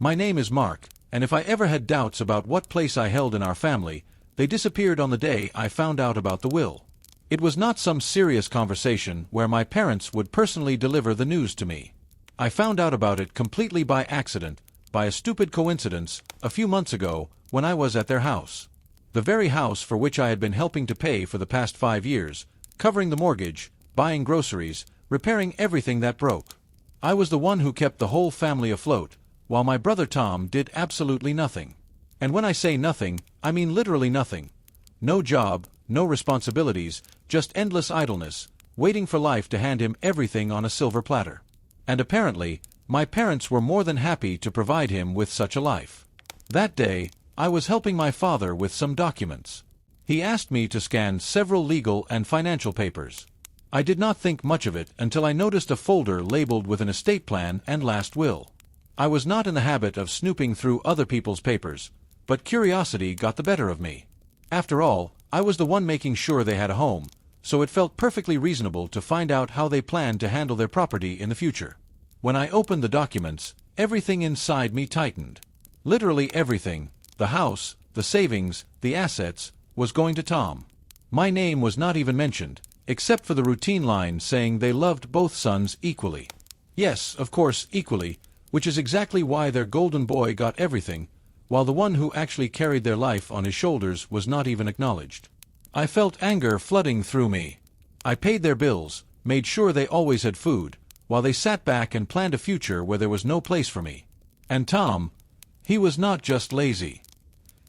My name is Mark, and if I ever had doubts about what place I held in our family, they disappeared on the day I found out about the will. It was not some serious conversation where my parents would personally deliver the news to me. I found out about it completely by accident, by a stupid coincidence, a few months ago, when I was at their house. The very house for which I had been helping to pay for the past 5 years, covering the mortgage, buying groceries, repairing everything that broke. I was the one who kept the whole family afloat, while my brother Tom did absolutely nothing. And when I say nothing, I mean literally nothing. No job, no responsibilities, just endless idleness, waiting for life to hand him everything on a silver platter. And apparently, my parents were more than happy to provide him with such a life. That day, I was helping my father with some documents. He asked me to scan several legal and financial papers. I did not think much of it until I noticed a folder labeled with an estate plan and last will. I was not in the habit of snooping through other people's papers, but curiosity got the better of me. After all, I was the one making sure they had a home, so it felt perfectly reasonable to find out how they planned to handle their property in the future. When I opened the documents, everything inside me tightened. Literally everything, the house, the savings, the assets, was going to Tom. My name was not even mentioned, except for the routine line saying they loved both sons equally. Yes, of course, equally, which is exactly why their golden boy got everything, while the one who actually carried their life on his shoulders was not even acknowledged. I felt anger flooding through me. I paid their bills, made sure they always had food, while they sat back and planned a future where there was no place for me. And Tom, he was not just lazy.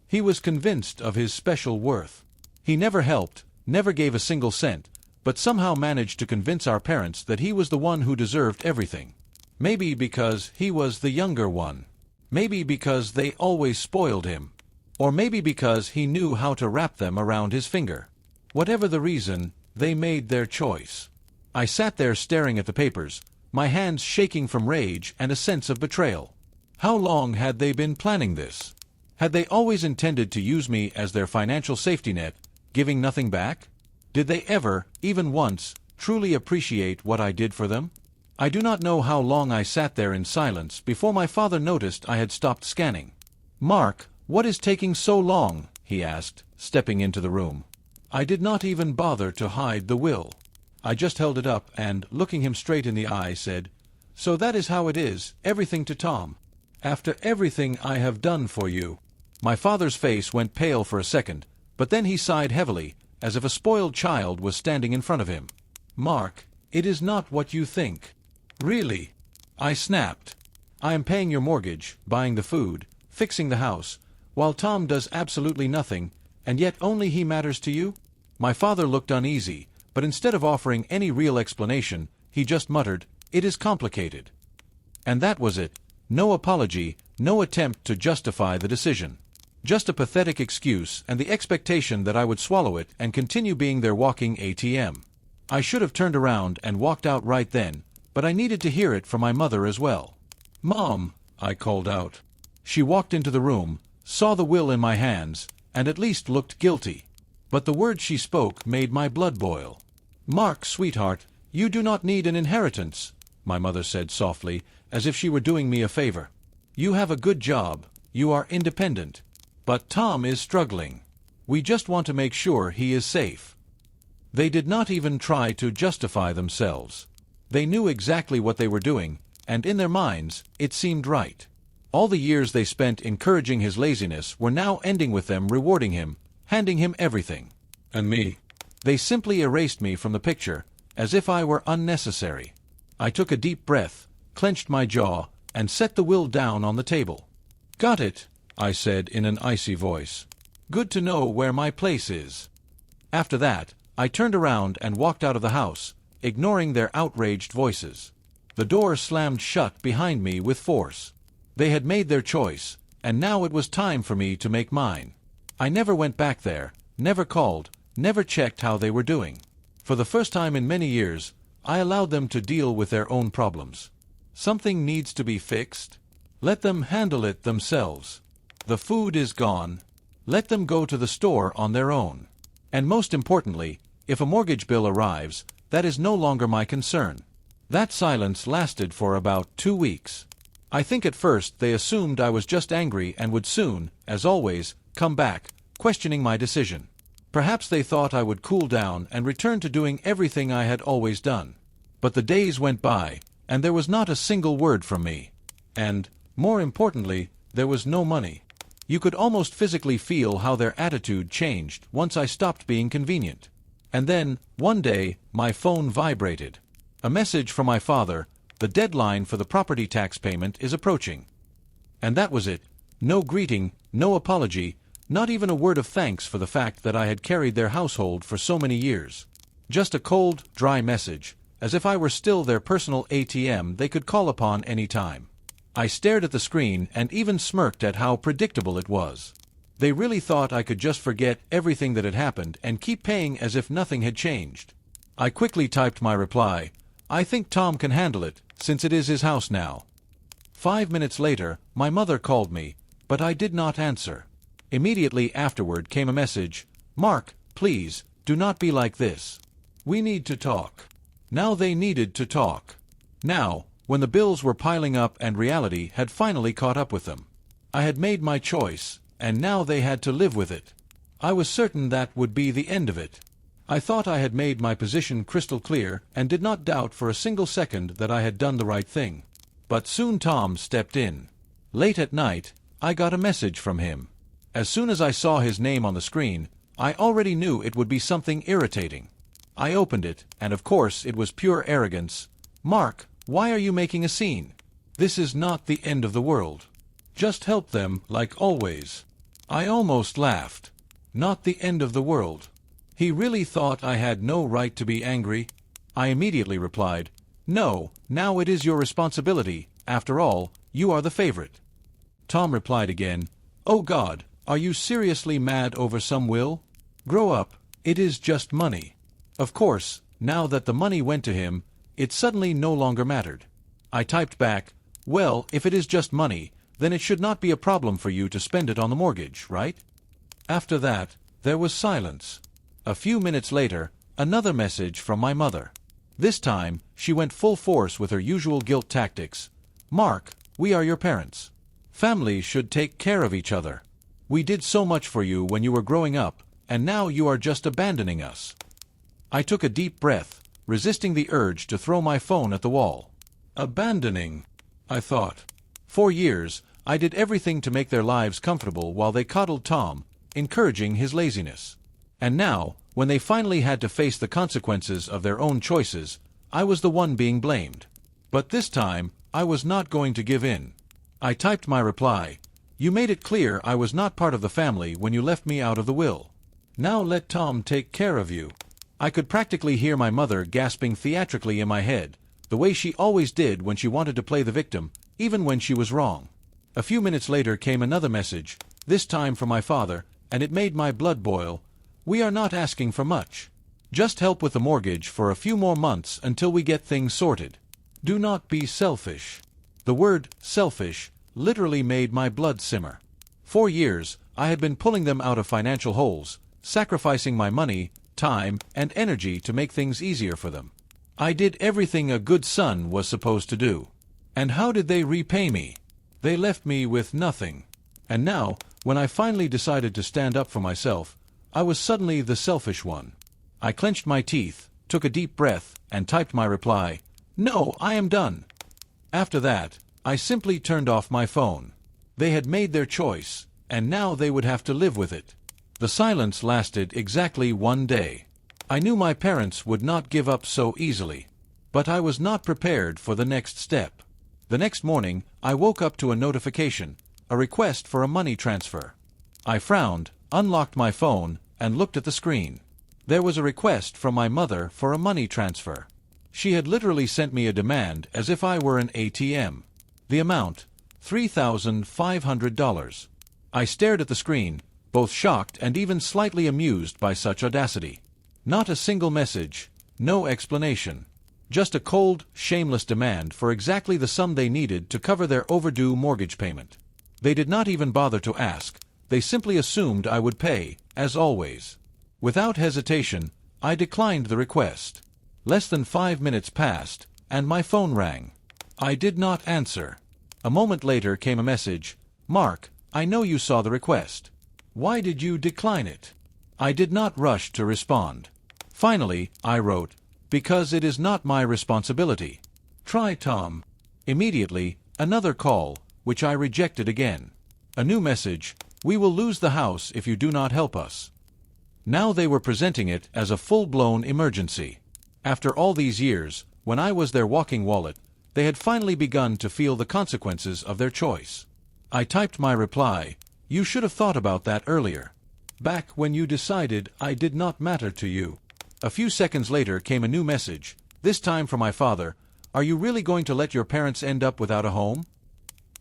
He was convinced of his special worth. He never helped, never gave a single cent, but somehow managed to convince our parents that he was the one who deserved everything. Maybe because he was the younger one. Maybe because they always spoiled him. Or maybe because he knew how to wrap them around his finger. Whatever the reason, they made their choice. I sat there staring at the papers, my hands shaking from rage and a sense of betrayal. How long had they been planning this? Had they always intended to use me as their financial safety net, giving nothing back? Did they ever, even once, truly appreciate what I did for them? I do not know how long I sat there in silence before my father noticed I had stopped scanning. "Mark, what is taking so long?" he asked, stepping into the room. I did not even bother to hide the will. I just held it up and, looking him straight in the eye, said, "So that is how it is, everything to Tom. After everything I have done for you." My father's face went pale for a second, but then he sighed heavily, as if a spoiled child was standing in front of him. "Mark, it is not what you think." "Really?" I snapped. "I am paying your mortgage, buying the food, fixing the house, while Tom does absolutely nothing, and yet only he matters to you?" My father looked uneasy, but instead of offering any real explanation, he just muttered, "It is complicated." And that was it. No apology, no attempt to justify the decision. Just a pathetic excuse and the expectation that I would swallow it and continue being their walking ATM. I should have turned around and walked out right then, but I needed to hear it from my mother as well. "Mom," I called out. She walked into the room, saw the will in my hands, and at least looked guilty. But the words she spoke made my blood boil. "Mark, sweetheart, you do not need an inheritance," my mother said softly, as if she were doing me a favor. "You have a good job, you are independent. But Tom is struggling. We just want to make sure he is safe." They did not even try to justify themselves. They knew exactly what they were doing, and in their minds, it seemed right. All the years they spent encouraging his laziness were now ending with them rewarding him, handing him everything. And me? They simply erased me from the picture, as if I were unnecessary. I took a deep breath, clenched my jaw, and set the will down on the table. "Got it," I said in an icy voice. "Good to know where my place is." After that, I turned around and walked out of the house, ignoring their outraged voices. The door slammed shut behind me with force. They had made their choice, and now it was time for me to make mine. I never went back there, never called, never checked how they were doing. For the first time in many years, I allowed them to deal with their own problems. Something needs to be fixed? Let them handle it themselves. The food is gone. Let them go to the store on their own. And most importantly, if a mortgage bill arrives, that is no longer my concern. That silence lasted for about 2 weeks. I think at first they assumed I was just angry and would soon, as always, come back, questioning my decision. Perhaps they thought I would cool down and return to doing everything I had always done. But the days went by, and there was not a single word from me. And, more importantly, there was no money. You could almost physically feel how their attitude changed once I stopped being convenient. And then, one day, my phone vibrated. A message from my father: the deadline for the property tax payment is approaching. And that was it. No greeting, no apology, not even a word of thanks for the fact that I had carried their household for so many years. Just a cold, dry message, as if I were still their personal ATM they could call upon any time. I stared at the screen and even smirked at how predictable it was. They really thought I could just forget everything that had happened and keep paying as if nothing had changed. I quickly typed my reply: "I think Tom can handle it, since it is his house now." 5 minutes later, my mother called me, but I did not answer. Immediately afterward came a message: "Mark, please, do not be like this. We need to talk." Now they needed to talk. Now, when the bills were piling up and reality had finally caught up with them. I had made my choice, and now they had to live with it. I was certain that would be the end of it. I thought I had made my position crystal clear and did not doubt for a single second that I had done the right thing. But soon Tom stepped in. Late at night, I got a message from him. As soon as I saw his name on the screen, I already knew it would be something irritating. I opened it, and of course it was pure arrogance. "Mark, why are you making a scene? This is not the end of the world. Just help them, like always." I almost laughed. Not the end of the world. He really thought I had no right to be angry? I immediately replied, "No, now it is your responsibility. After all, you are the favorite." Tom replied again, "Oh God, are you seriously mad over some will? Grow up, it is just money." Of course, now that the money went to him, it suddenly no longer mattered. I typed back, "Well, if it is just money, then it should not be a problem for you to spend it on the mortgage, right?" After that, there was silence. A few minutes later, another message from my mother. This time, she went full force with her usual guilt tactics. "Mark, we are your parents. Families should take care of each other. We did so much for you when you were growing up, and now you are just abandoning us." I took a deep breath, resisting the urge to throw my phone at the wall. Abandoning, I thought. 4 years, I did everything to make their lives comfortable while they coddled Tom, encouraging his laziness. And now, when they finally had to face the consequences of their own choices, I was the one being blamed. But this time, I was not going to give in. I typed my reply: "You made it clear I was not part of the family when you left me out of the will. Now let Tom take care of you." I could practically hear my mother gasping theatrically in my head, the way she always did when she wanted to play the victim, even when she was wrong. A few minutes later came another message, this time from my father, and it made my blood boil. "We are not asking for much. Just help with the mortgage for a few more months until we get things sorted. Do not be selfish." The word selfish literally made my blood simmer. 4 years, I had been pulling them out of financial holes, sacrificing my money, time, and energy to make things easier for them. I did everything a good son was supposed to do. And how did they repay me? They left me with nothing. And now, when I finally decided to stand up for myself, I was suddenly the selfish one. I clenched my teeth, took a deep breath, and typed my reply: "No, I am done." After that, I simply turned off my phone. They had made their choice, and now they would have to live with it. The silence lasted exactly 1 day. I knew my parents would not give up so easily. But I was not prepared for the next step. The next morning, I woke up to a notification, a request for a money transfer. I frowned, unlocked my phone, and looked at the screen. There was a request from my mother for a money transfer. She had literally sent me a demand as if I were an ATM. The amount, $3,500. I stared at the screen, both shocked and even slightly amused by such audacity. Not a single message, no explanation. Just a cold, shameless demand for exactly the sum they needed to cover their overdue mortgage payment. They did not even bother to ask. They simply assumed I would pay, as always. Without hesitation, I declined the request. Less than 5 minutes passed, and my phone rang. I did not answer. A moment later came a message. Mark, I know you saw the request. Why did you decline it? I did not rush to respond. Finally, I wrote, because it is not my responsibility. Try Tom. Immediately, another call, which I rejected again. A new message, we will lose the house if you do not help us. Now they were presenting it as a full-blown emergency. After all these years, when I was their walking wallet, they had finally begun to feel the consequences of their choice. I typed my reply, you should have thought about that earlier. Back when you decided I did not matter to you. A few seconds later came a new message, this time from my father. Are you really going to let your parents end up without a home?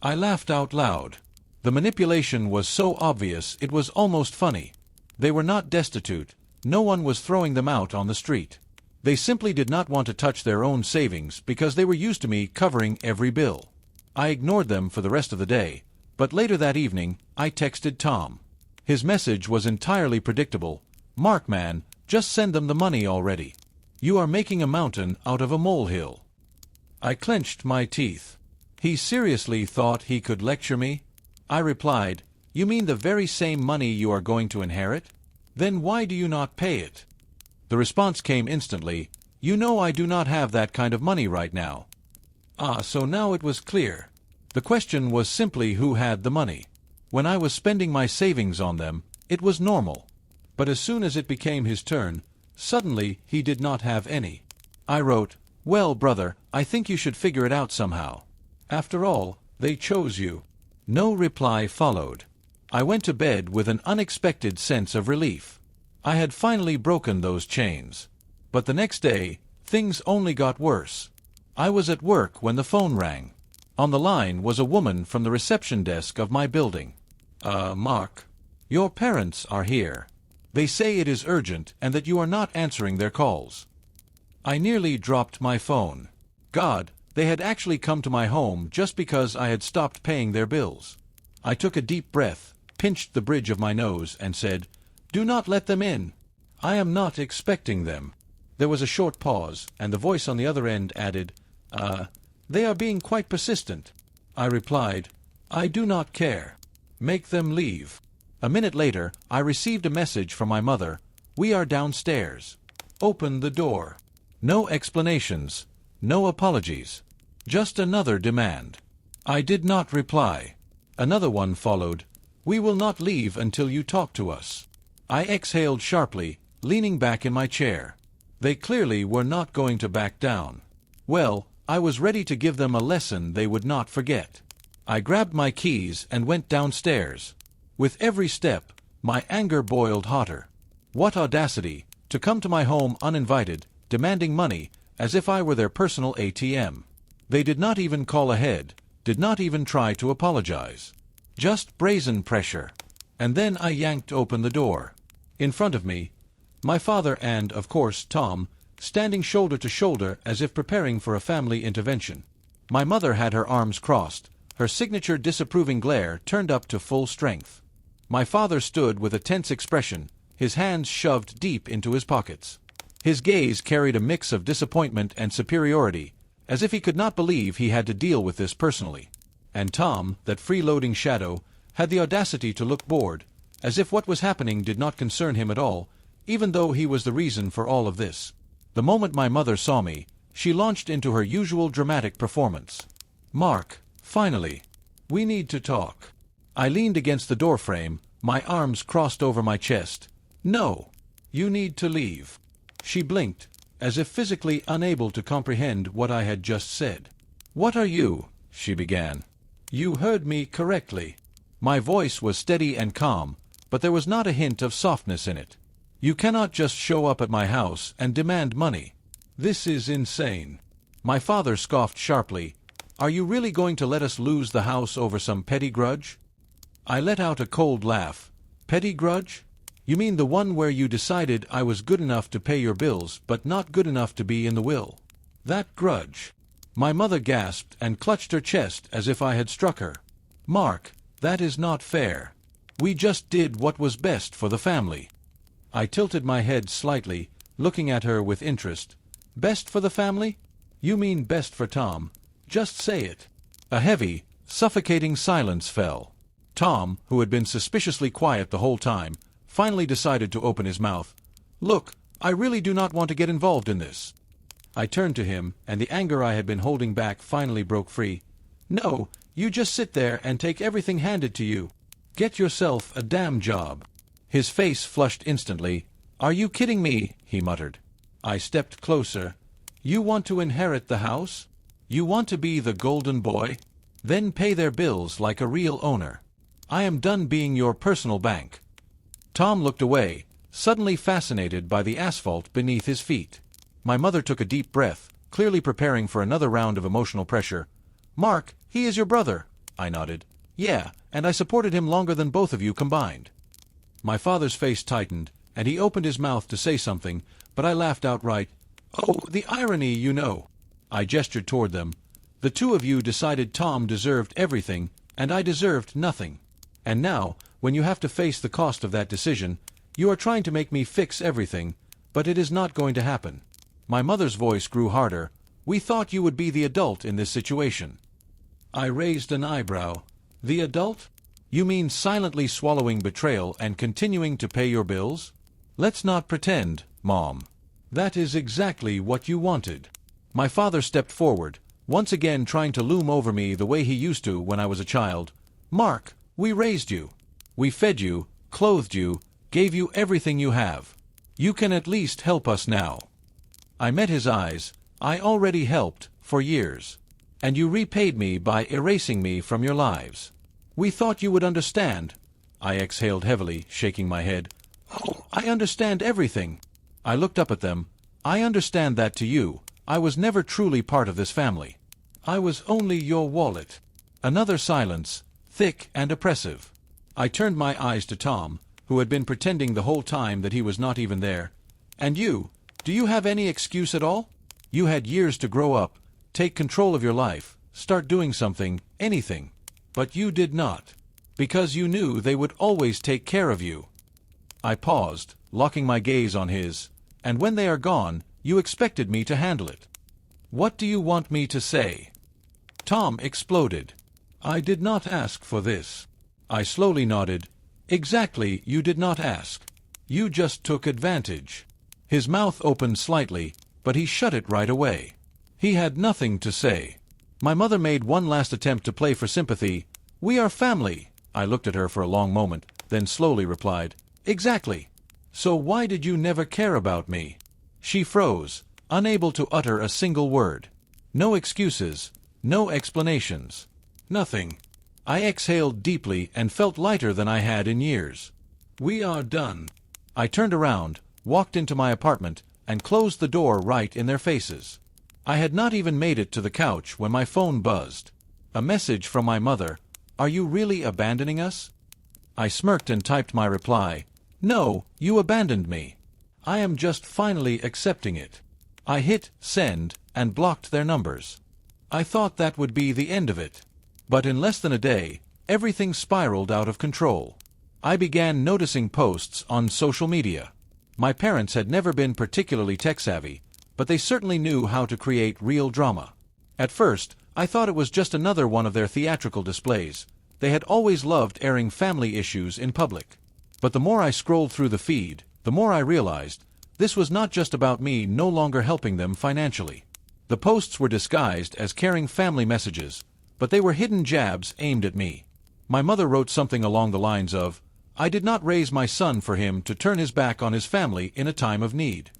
I laughed out loud. The manipulation was so obvious it was almost funny. They were not destitute. No one was throwing them out on the street. They simply did not want to touch their own savings because they were used to me covering every bill. I ignored them for the rest of the day, but later that evening, I texted Tom. His message was entirely predictable. Mark, man, just send them the money already. You are making a mountain out of a molehill. I clenched my teeth. He seriously thought he could lecture me? I replied, you mean the very same money you are going to inherit? Then why do you not pay it? The response came instantly, you know I do not have that kind of money right now. Ah, so now it was clear. The question was simply who had the money. When I was spending my savings on them, it was normal. But as soon as it became his turn, suddenly he did not have any. I wrote, well, brother, I think you should figure it out somehow. After all, they chose you. No reply followed. I went to bed with an unexpected sense of relief. I had finally broken those chains. But the next day, things only got worse. I was at work when the phone rang. On the line was a woman from the reception desk of my building. Mark, your parents are here. They say it is urgent and that you are not answering their calls. I nearly dropped my phone. God, they had actually come to my home just because I had stopped paying their bills. I took a deep breath, pinched the bridge of my nose, and said, do not let them in. I am not expecting them. There was a short pause, and the voice on the other end added, they are being quite persistent. I replied, I do not care. Make them leave. A minute later, I received a message from my mother, we are downstairs. Open the door. No explanations, no apologies. Just another demand. I did not reply. Another one followed, we will not leave until you talk to us. I exhaled sharply, leaning back in my chair. They clearly were not going to back down. Well, I was ready to give them a lesson they would not forget. I grabbed my keys and went downstairs. With every step, my anger boiled hotter. What audacity, to come to my home uninvited, demanding money, as if I were their personal ATM. They did not even call ahead, did not even try to apologize. Just brazen pressure. And then I yanked open the door. In front of me, my father and, of course, Tom, standing shoulder to shoulder as if preparing for a family intervention. My mother had her arms crossed, her signature disapproving glare turned up to full strength. My father stood with a tense expression, his hands shoved deep into his pockets. His gaze carried a mix of disappointment and superiority, as if he could not believe he had to deal with this personally. And Tom, that freeloading shadow, had the audacity to look bored, as if what was happening did not concern him at all, even though he was the reason for all of this. The moment my mother saw me, she launched into her usual dramatic performance. Mark, finally. We need to talk. I leaned against the doorframe, my arms crossed over my chest. No. You need to leave. She blinked, as if physically unable to comprehend what I had just said. What are you? She began. You heard me correctly. My voice was steady and calm, but there was not a hint of softness in it. You cannot just show up at my house and demand money. This is insane. My father scoffed sharply. Are you really going to let us lose the house over some petty grudge? I let out a cold laugh. Petty grudge? You mean the one where you decided I was good enough to pay your bills but not good enough to be in the will? That grudge. My mother gasped and clutched her chest as if I had struck her. Mark, that is not fair. We just did what was best for the family. I tilted my head slightly, looking at her with interest. Best for the family? You mean best for Tom. Just say it. A heavy, Suffocating silence fell. Tom, who had been suspiciously quiet the whole time, finally decided to open his mouth. "Look, I really do not want to get involved in this." I turned to him, and the anger I had been holding back finally broke free. "No, you just sit there and take everything handed to you. Get yourself a damn job." His face flushed instantly. "Are you kidding me?" he muttered. I stepped closer. "You want to inherit the house? You want to be the golden boy? Then pay their bills like a real owner. I am done being your personal bank." Tom looked away, suddenly fascinated by the asphalt beneath his feet. My mother took a deep breath, clearly preparing for another round of emotional pressure. "Mark, he is your brother." I nodded. "Yeah, and I supported him longer than both of you combined." My father's face tightened, and he opened his mouth to say something, but I laughed outright. "Oh, the irony, you know." I gestured toward them. "The two of you decided Tom deserved everything, and I deserved nothing. And now, when you have to face the cost of that decision, you are trying to make me fix everything, but it is not going to happen." My mother's voice grew harder. "We thought you would be the adult in this situation." I raised an eyebrow. "The adult? You mean silently swallowing betrayal and continuing to pay your bills? Let's not pretend, Mom. That is exactly what you wanted." My father stepped forward, once again trying to loom over me the way he used to when I was a child. "Mark, we raised you. We fed you, clothed you, gave you everything you have. You can at least help us now." I met his eyes. "I already helped, for years. And you repaid me by erasing me from your lives. We thought you would understand." I exhaled heavily, shaking my head. "Oh, I understand everything." I looked up at them. "I understand that to you. I was never truly part of this family. I was only your wallet." Another silence, thick and oppressive. I turned my eyes to Tom, who had been pretending the whole time that he was not even there. "And you? Do you have any excuse at all? You had years to grow up, take control of your life, start doing something, anything. But you did not. Because you knew they would always take care of you." I paused, locking my gaze on his. "And when they are gone, you expected me to handle it. What do you want me to say?" Tom exploded. "I did not ask for this." I slowly nodded. "Exactly, you did not ask. You just took advantage." His mouth opened slightly, but he shut it right away. He had nothing to say. My mother made one last attempt to play for sympathy. "We are family." I looked at her for a long moment, then slowly replied, "Exactly. So why did you never care about me?" She froze, unable to utter a single word. No excuses, no explanations. Nothing. I exhaled deeply and felt lighter than I had in years. "We are done." I turned around, walked into my apartment, and closed the door right in their faces. I had not even made it to the couch when my phone buzzed. A message from my mother. "Are you really abandoning us?" I smirked and typed my reply. "No, you abandoned me. I am just finally accepting it." I hit send and blocked their numbers. I thought that would be the end of it. But in less than a day, everything spiraled out of control. I began noticing posts on social media. My parents had never been particularly tech-savvy, but they certainly knew how to create real drama. At first, I thought it was just another one of their theatrical displays. They had always loved airing family issues in public. But the more I scrolled through the feed, the more I realized this was not just about me no longer helping them financially. The posts were disguised as caring family messages, but they were hidden jabs aimed at me. My mother wrote something along the lines of, "I did not raise my son for him to turn his back on his family in a time of need."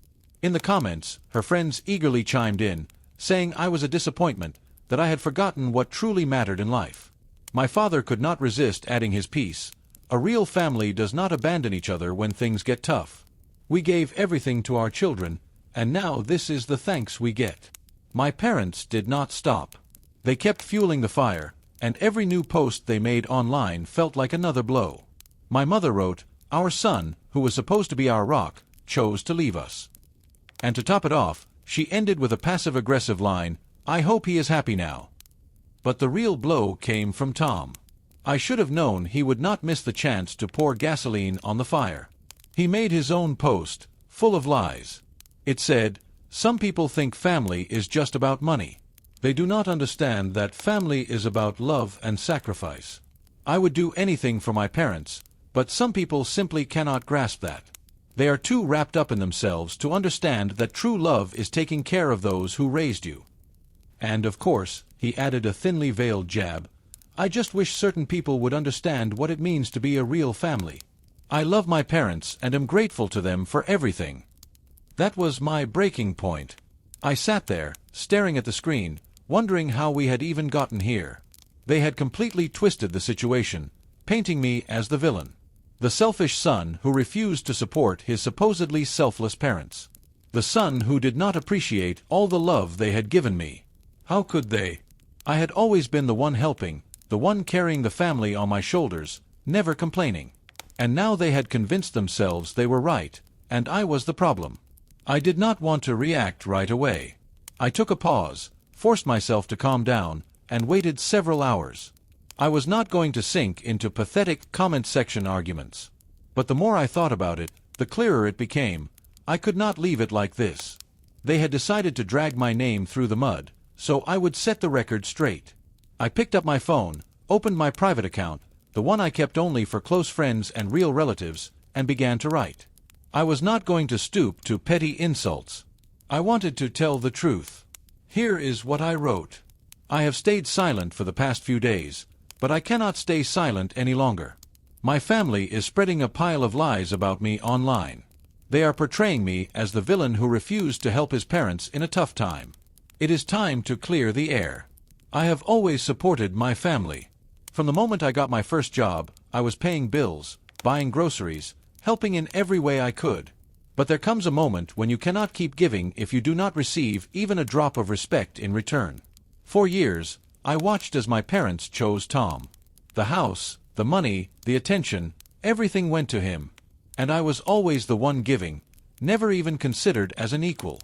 In the comments, her friends eagerly chimed in, saying I was a disappointment, that I had forgotten what truly mattered in life. My father could not resist adding his piece. "A real family does not abandon each other when things get tough. We gave everything to our children, and now this is the thanks we get." My parents did not stop. They kept fueling the fire, and every new post they made online felt like another blow. My mother wrote, "Our son, who was supposed to be our rock, chose to leave us." And to top it off, she ended with a passive-aggressive line, "I hope he is happy now." But the real blow came from Tom. I should have known he would not miss the chance to pour gasoline on the fire. He made his own post, full of lies. It said, "Some people think family is just about money. They do not understand that family is about love and sacrifice. I would do anything for my parents, but some people simply cannot grasp that. They are too wrapped up in themselves to understand that true love is taking care of those who raised you. And of course, he added a thinly veiled jab, I just wish certain people would understand what it means to be a real family. I love my parents and am grateful to them for everything. That was my breaking point. I sat there, staring at the screen, wondering how we had even gotten here. They had completely twisted the situation, painting me as the villain. The selfish son who refused to support his supposedly selfless parents. The son who did not appreciate all the love they had given me. How could they? I had always been the one helping, the one carrying the family on my shoulders, never complaining. And now they had convinced themselves they were right, and I was the problem. I did not want to react right away. I took a pause, forced myself to calm down, and waited several hours. I was not going to sink into pathetic comment-section arguments. But the more I thought about it, the clearer it became. I could not leave it like this. They had decided to drag my name through the mud, so I would set the record straight. I picked up my phone, opened my private account, the one I kept only for close friends and real relatives, and began to write. I was not going to stoop to petty insults. I wanted to tell the truth. Here is what I wrote. I have stayed silent for the past few days, but I cannot stay silent any longer. My family is spreading a pile of lies about me online. They are portraying me as the villain who refused to help his parents in a tough time. It is time to clear the air. I have always supported my family. From the moment I got my first job, I was paying bills, buying groceries, helping in every way I could. But there comes a moment when you cannot keep giving if you do not receive even a drop of respect in return. For years, I watched as my parents chose Tom. The house, the money, the attention, everything went to him. And I was always the one giving, never even considered as an equal.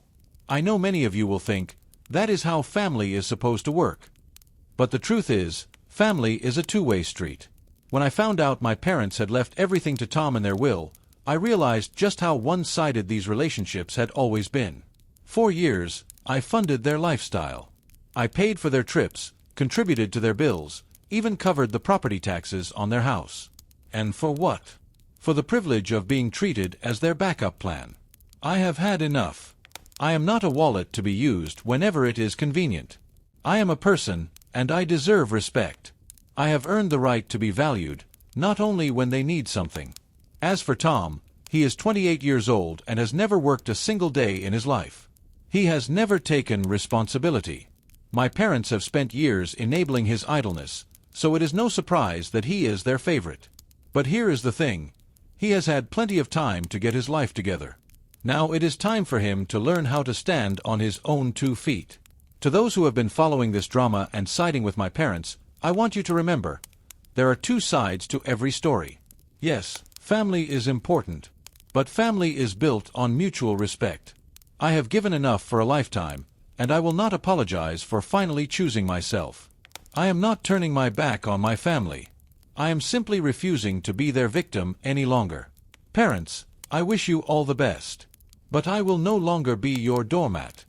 I know many of you will think, that is how family is supposed to work. But the truth is, family is a two-way street. When I found out my parents had left everything to Tom in their will, I realized just how one-sided these relationships had always been. For years, I funded their lifestyle. I paid for their trips, contributed to their bills, even covered the property taxes on their house. And for what? For the privilege of being treated as their backup plan. I have had enough. I am not a wallet to be used whenever it is convenient. I am a person, and I deserve respect. I have earned the right to be valued, not only when they need something. As for Tom, he is 28 years old and has never worked a single day in his life. He has never taken responsibility. My parents have spent years enabling his idleness, so it is no surprise that he is their favorite. But here is the thing. He has had plenty of time to get his life together. Now it is time for him to learn how to stand on his own 2 feet. To those who have been following this drama and siding with my parents, I want you to remember, there are 2 sides to every story. Yes, family is important, but family is built on mutual respect. I have given enough for a lifetime, and I will not apologize for finally choosing myself. I am not turning my back on my family. I am simply refusing to be their victim any longer. Parents, I wish you all the best. But I will no longer be your doormat.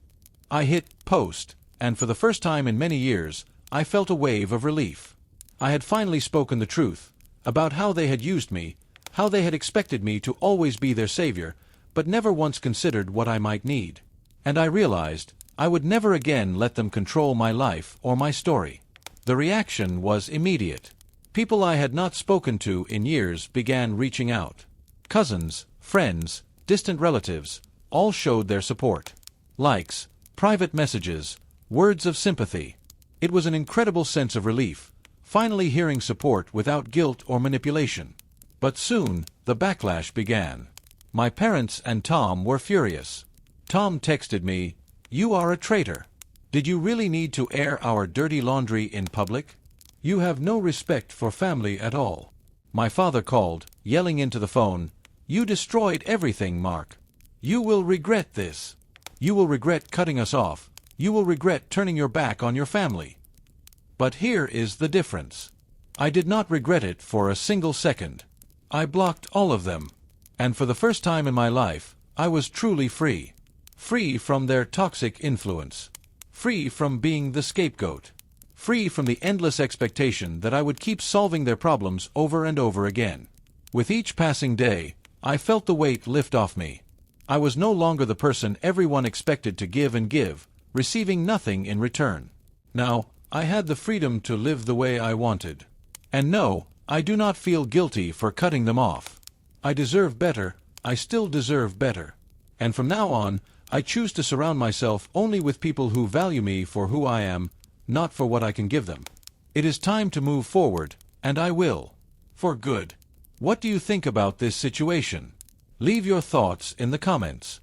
I hit post, and for the first time in many years, I felt a wave of relief. I had finally spoken the truth, about how they had used me, how they had expected me to always be their savior, but never once considered what I might need. And I realized, I would never again let them control my life or my story. The reaction was immediate. People I had not spoken to in years began reaching out. Cousins, friends, distant relatives, all showed their support. Likes, private messages, words of sympathy. It was an incredible sense of relief, finally hearing support without guilt or manipulation. But soon, the backlash began. My parents and Tom were furious. Tom texted me, "You are a traitor. Did you really need to air our dirty laundry in public? You have no respect for family at all." My father called, yelling into the phone, "You destroyed everything, Mark. You will regret this. You will regret cutting us off. You will regret turning your back on your family." But here is the difference. I did not regret it for a single second. I blocked all of them. And for the first time in my life, I was truly free. Free from their toxic influence. free from being the scapegoat, free from the endless expectation that I would keep solving their problems over and over again. With each passing day, I felt the weight lift off me. I was no longer the person everyone expected to give and give, receiving nothing in return. Now, I had the freedom to live the way I wanted. And no, I do not feel guilty for cutting them off. I deserve better, I still deserve better. And from now on, I choose to surround myself only with people who value me for who I am, not for what I can give them. It is time to move forward, and I will. For good. What do you think about this situation? Leave your thoughts in the comments.